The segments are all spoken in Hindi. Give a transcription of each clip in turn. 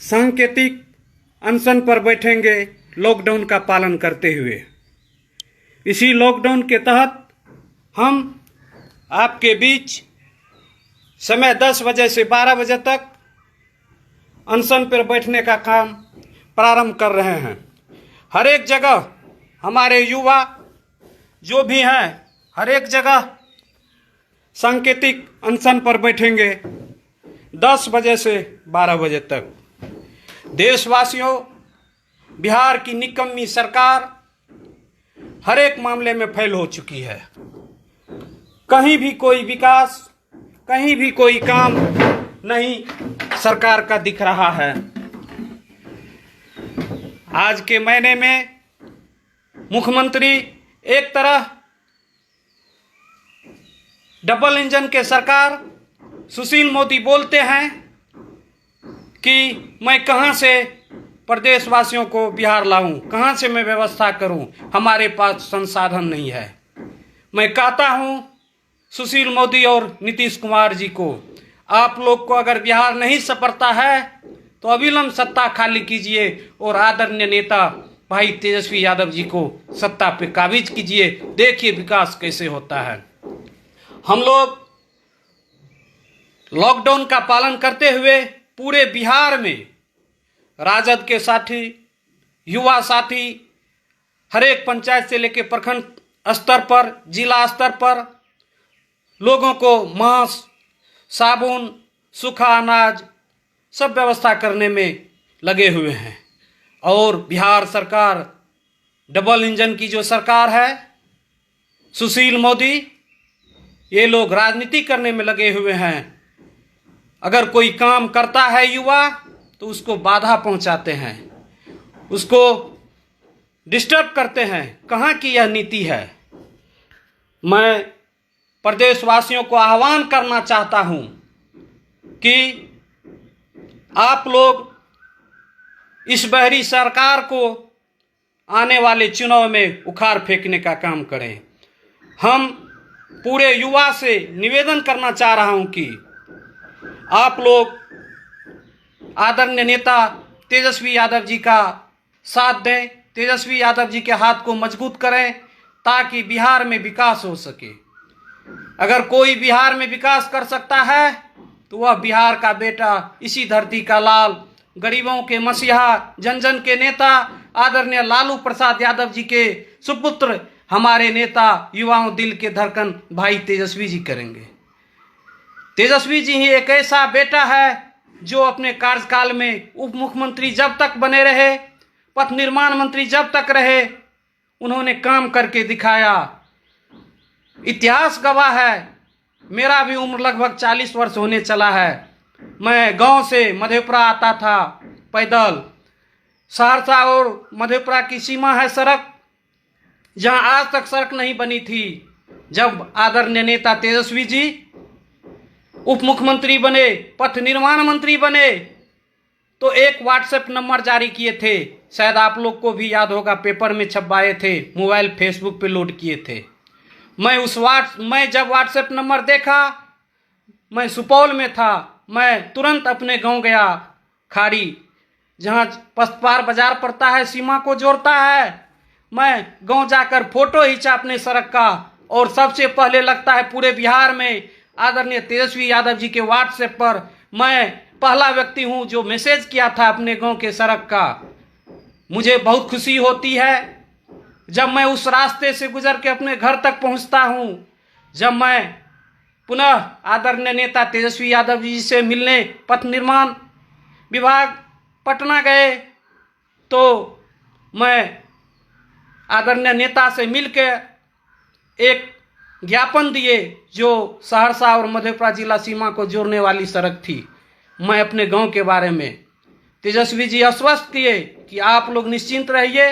सांकेतिक अनशन पर बैठेंगे लॉकडाउन का पालन करते हुए। इसी लॉकडाउन के तहत हम आपके बीच समय 10 बजे से 12 बजे तक अनशन पर बैठने का काम प्रारंभ कर रहे हैं। हर एक जगह हमारे युवा जो भी हैं हर एक जगह सांकेतिक अनशन पर बैठेंगे 10 बजे से 12 बजे तक। देशवासियों, बिहार की निकम्मी सरकार हर एक मामले में फेल हो चुकी है। कहीं भी कोई विकास, कहीं भी कोई काम नहीं सरकार का दिख रहा है। आज के महीने में मुख्यमंत्री एक तरह डबल इंजन के सरकार सुशील मोदी बोलते हैं कि मैं कहां से प्रदेशवासियों को बिहार लाऊं, कहां से मैं व्यवस्था करूं, हमारे पास संसाधन नहीं है। मैं कहता हूं सुशील मोदी और नीतीश कुमार जी को, आप लोग को अगर बिहार नहीं संपरता है तो अविलंब सत्ता खाली कीजिए और आदरणीय नेता भाई तेजस्वी यादव जी को सत्ता पे काबिज कीजिए। देखिए विकास कैसे होता है। हम लोग लॉकडाउन का पालन करते हुए पूरे बिहार में राजद के साथी, युवा साथी, हर एक पंचायत से लेकर प्रखंड स्तर पर, जिला स्तर पर लोगों को मास्क, साबुन, सूखा अनाज सब व्यवस्था करने में लगे हुए हैं। और बिहार सरकार, डबल इंजन की जो सरकार है, सुशील मोदी, ये लोग राजनीति करने में लगे हुए हैं। अगर कोई काम करता है युवा तो उसको बाधा पहुंचाते हैं, उसको डिस्टर्ब करते हैं। कहाँ की यह नीति है? मैं प्रदेशवासियों को आह्वान करना चाहता हूं कि आप लोग इस बहरी सरकार को आने वाले चुनाव में उखाड़ फेंकने का काम करें। हम पूरे युवा से निवेदन करना चाह रहा हूं कि आप लोग आदरणीय नेता तेजस्वी यादव जी का साथ दें, तेजस्वी यादव जी के हाथ को मजबूत करें ताकि बिहार में विकास हो सके। अगर कोई बिहार में विकास कर सकता है तो वह बिहार का बेटा, इसी धरती का लाल, गरीबों के मसीहा, जन जन के नेता आदरणीय लालू प्रसाद यादव जी के सुपुत्र, हमारे नेता, युवाओं दिल के धड़कन भाई तेजस्वी जी करेंगे। तेजस्वी जी ही एक ऐसा बेटा है जो अपने कार्यकाल में उप मुख्यमंत्री जब तक बने रहे, पथ निर्माण मंत्री जब तक रहे, उन्होंने काम करके दिखाया। इतिहास गवाह है। मेरा भी उम्र लगभग 40 वर्ष होने चला है। मैं गांव से मधेपुरा आता था पैदल। सहरसा और मधेपुरा की सीमा है सड़क, जहां आज तक सड़क नहीं बनी थी। जब आदरणीय नेता तेजस्वी जी उप मुख्यमंत्री बने, पथ निर्माण मंत्री बने, तो एक व्हाट्सएप नंबर जारी किए थे। शायद आप लोग को भी याद होगा, पेपर में छपवाए थे, मोबाइल फेसबुक पे लोड किए थे। मैं जब व्हाट्सएप नंबर देखा, मैं सुपौल में था, मैं तुरंत अपने गांव गया, खाड़ी, जहां पस्तपार बाजार पड़ता है, सीमा को जोड़ता है। मैं गांव जाकर फोटो खींचा अपने सड़क का, और सबसे पहले लगता है पूरे बिहार में आदरणीय तेजस्वी यादव जी के व्हाट्सएप पर मैं पहला व्यक्ति हूं जो मैसेज किया था अपने गांव के सड़क का। मुझे बहुत खुशी होती है जब मैं उस रास्ते से गुजर के अपने घर तक पहुंचता हूं। जब मैं पुनः आदरणीय नेता तेजस्वी यादव जी से मिलने पथ निर्माण विभाग पटना गए, तो मैं आदरणीय नेता से मिलकर एक ज्ञापन दिए जो सहरसा और मधेपुरा जिला सीमा को जोड़ने वाली सड़क थी। मैं अपने गांव के बारे में, तेजस्वी जी आश्वस्त किए कि आप लोग निश्चिंत रहिए,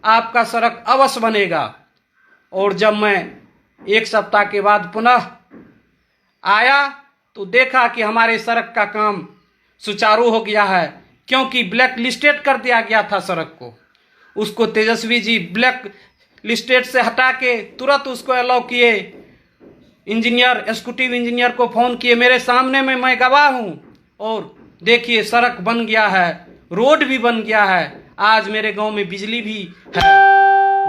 आपका सड़क अवश्य बनेगा। और जब मैं एक सप्ताह के बाद पुनः आया तो देखा कि हमारे सड़क का काम सुचारू हो गया है, क्योंकि ब्लैक लिस्टेड कर दिया गया था सड़क को। उसको तेजस्वी जी ब्लैक लिस्टेड से हटा के तुरंत उसको अलाउ किए। इंजीनियर, एग्जीक्यूटिव इंजीनियर को फोन किए, मेरे सामने में, मैं गवाह हूँ, और देखिए सड़क बन गया है, रोड भी बन गया है, आज मेरे गांव में बिजली भी है।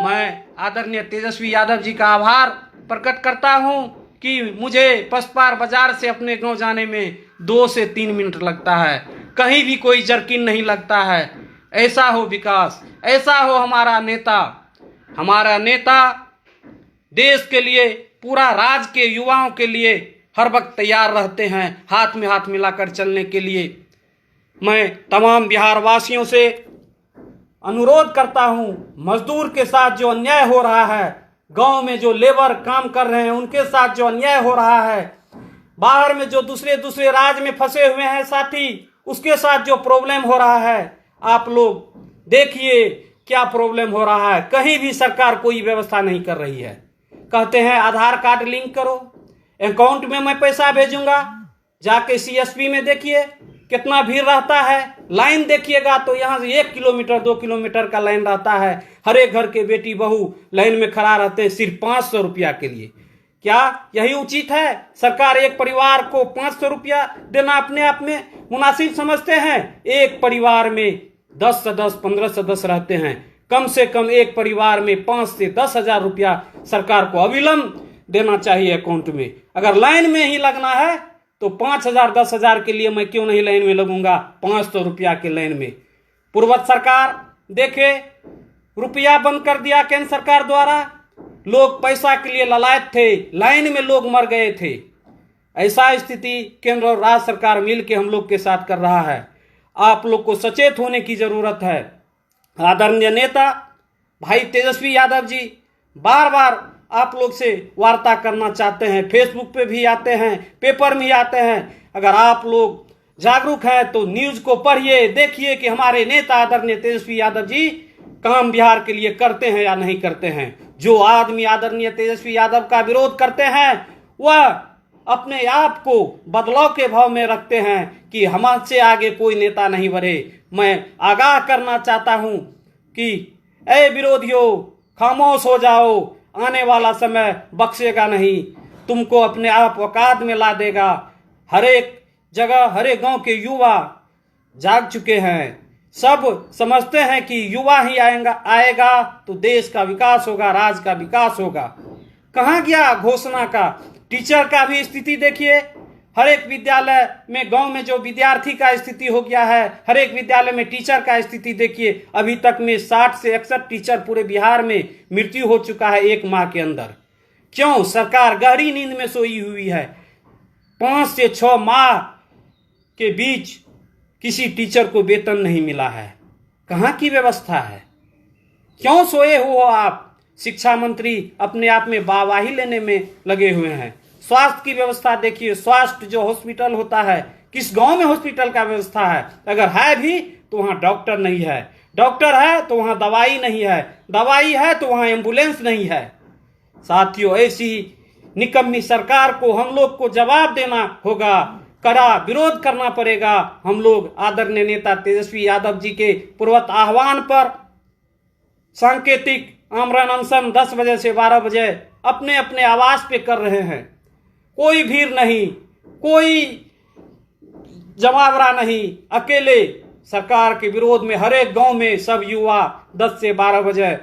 मैं आदरणीय तेजस्वी यादव जी का आभार प्रकट करता हूं कि मुझे पसपार बाजार से अपने गांव जाने में 2 से 3 मिनट लगता है, कहीं भी कोई जर्किन नहीं लगता है। ऐसा हो विकास, ऐसा हो हमारा नेता। हमारा नेता देश के लिए, पूरा राज्य के युवाओं के लिए हर वक्त तैयार रहते हैं, हाथ में हाथ मिलाकर चलने के लिए। मैं तमाम बिहार वासियों से अनुरोध करता हूं, मजदूर के साथ जो अन्याय हो रहा है, गांव में जो लेबर काम कर रहे हैं उनके साथ जो अन्याय हो रहा है, बाहर में जो दूसरे राज्य में फंसे हुए हैं साथी, उसके साथ जो प्रॉब्लम हो रहा है, आप लोग देखिए क्या प्रॉब्लम हो रहा है। कहीं भी सरकार कोई व्यवस्था नहीं कर रही है। कहते हैं आधार कार्ड लिंक करो, अकाउंट में मैं पैसा भेजूंगा। जाके सीएसपी में देखिए कितना भीड़ रहता है, लाइन देखिएगा तो यहाँ से 1 किलोमीटर 2 किलोमीटर का लाइन रहता है। हर एक घर के बेटी बहू लाइन में खड़ा रहते हैं सिर्फ 500 रुपया के लिए। क्या यही उचित है? सरकार एक परिवार को 500 रुपया देना अपने आप में मुनासिब समझते हैं? एक परिवार में 10 सदस्य 15 सदस्य रहते हैं, कम से कम एक परिवार में 5 से 10 हजार रुपया सरकार को अविलंब देना चाहिए अकाउंट में। अगर लाइन में ही लगना है तो 5,000 10,000 के लिए मैं क्यों नहीं लाइन में लगूंगा, 500 रुपया के लाइन में। पूर्वत सरकार देखे रुपया बंद कर दिया केंद्र सरकार द्वारा, लोग पैसा के लिए ललायत थे, लाइन में लोग मर गए थे। ऐसा स्थिति केंद्र और राज्य सरकार मिलकर हम लोग के साथ कर रहा है। आप लोग को सचेत होने की जरूरत है। आदरणीय नेता भाई तेजस्वी यादव जी बार बार आप लोग से वार्ता करना चाहते हैं, फेसबुक पे भी आते हैं, पेपर में आते हैं। अगर आप लोग जागरूक हैं तो न्यूज को पढ़िए, देखिए कि हमारे नेता आदरणीय तेजस्वी यादव जी काम बिहार के लिए करते हैं या नहीं करते हैं। जो आदमी आदरणीय तेजस्वी यादव का विरोध करते हैं वह अपने आप को बदलाव के भाव में रखते हैं कि हमसे आगे कोई नेता नहीं बढ़े। मैं आगाह करना चाहता हूं कि ए विरोधियों, खामोश हो जाओ, आने वाला समय बख्शेगा नहीं, तुमको अपने आप औकात में ला देगा। हर एक जगह हर एक गांव के युवा जाग चुके हैं, सब समझते हैं कि युवा ही आएगा तो देश का विकास होगा, राज्य का विकास होगा। कहाँ गया घोषणा का? टीचर का भी स्थिति देखिए, हर एक विद्यालय में गांव में जो विद्यार्थी का स्थिति हो गया है, हर एक विद्यालय में टीचर का स्थिति देखिए। अभी तक में 60 से 61 टीचर पूरे बिहार में मृत्यु हो चुका है 1 माह के अंदर। क्यों? सरकार गहरी नींद में सोई हुई है। 5 से 6 माह के बीच किसी टीचर को वेतन नहीं मिला है। कहाँ की व्यवस्था है? क्यों सोए हो आप? शिक्षा मंत्री अपने आप में वाहवाही लेने में लगे हुए हैं। स्वास्थ्य की व्यवस्था देखिए, स्वास्थ्य जो हॉस्पिटल होता है, किस गांव में हॉस्पिटल का व्यवस्था है? अगर है भी तो वहां डॉक्टर नहीं है, डॉक्टर है तो वहां दवाई नहीं है, दवाई है तो वहां एम्बुलेंस नहीं है। साथियों, ऐसी निकम्मी सरकार को हम लोग को जवाब देना होगा, कड़ा विरोध करना पड़ेगा। हम लोग आदरणीय नेता तेजस्वी यादव जी के पूर्वत आह्वान पर सांकेतिक आमरण अनशन 10 बजे से 12 बजे अपने अपने आवास पे कर रहे हैं। कोई भीड़ नहीं, कोई जमावड़ा नहीं, अकेले सरकार के विरोध में हर एक गांव में सब युवा 10 से 12 बजे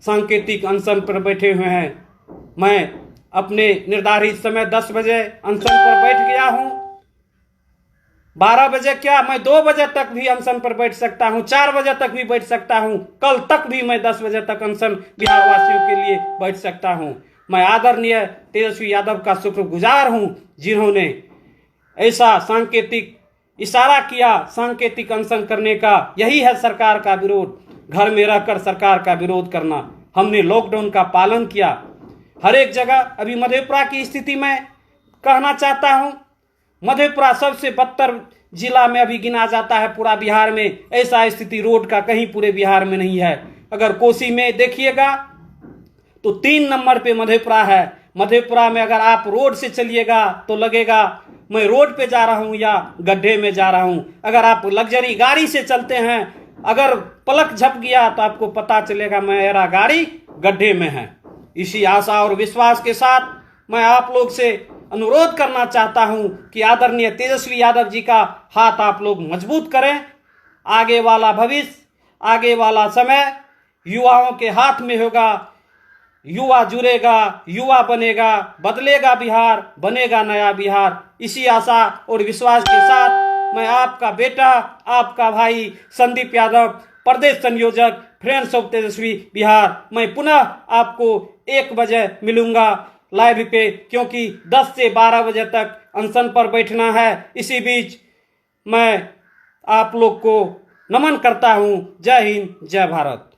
सांकेतिक अनशन पर बैठे हुए हैं। मैं अपने निर्धारित समय 10 बजे अनशन पर बैठ गया हूं। 12 बजे क्या, मैं 2 बजे तक भी अनशन पर बैठ सकता हूं, 4 बजे तक भी बैठ सकता हूं, कल तक भी मैं 10 बजे तक अनशन बिहार वासियों के लिए बैठ सकता हूं। मैं आदरणीय तेजस्वी यादव का शुक्रगुजार हूं जिन्होंने ऐसा सांकेतिक इशारा किया। सांकेतिक अनशन करने का यही है सरकार का विरोध, घर में रहकर सरकार का विरोध करना। हमने लॉकडाउन का पालन किया हर एक जगह। अभी मधेपुरा की स्थिति में कहना चाहता हूं, मधेपुरा सबसे बदतर जिला में अभी गिना जाता है पूरा बिहार में। ऐसा स्थिति रोड का कहीं पूरे बिहार में नहीं है। अगर कोसी में देखिएगा तो 3 नंबर पे मधेपुरा है। मधेपुरा में अगर आप रोड से चलिएगा तो लगेगा मैं रोड पे जा रहा हूं या गड्ढे में जा रहा हूं। अगर आप लग्जरी गाड़ी से चलते हैं, अगर पलक झप गया तो आपको पता चलेगा मेरा गाड़ी गड्ढे में है। इसी आशा और विश्वास के साथ मैं आप लोग से अनुरोध करना चाहता हूं कि आदरणीय तेजस्वी यादव जी का हाथ आप लोग मजबूत करें। आगे वाला भविष्य, आगे वाला समय युवाओं के हाथ में होगा। युवा जुड़ेगा, युवा बनेगा, बदलेगा बिहार, बनेगा नया बिहार। इसी आशा और विश्वास के साथ मैं आपका बेटा, आपका भाई संदीप यादव, प्रदेश संयोजक, फ्रेंड्स ऑफ तेजस्वी बिहार, मैं पुनः आपको 1 बजे मिलूंगा लाइव पे, क्योंकि 10 से 12 बजे तक अनशन पर बैठना है। इसी बीच मैं आप लोग को नमन करता हूं। जय हिंद, जय भारत।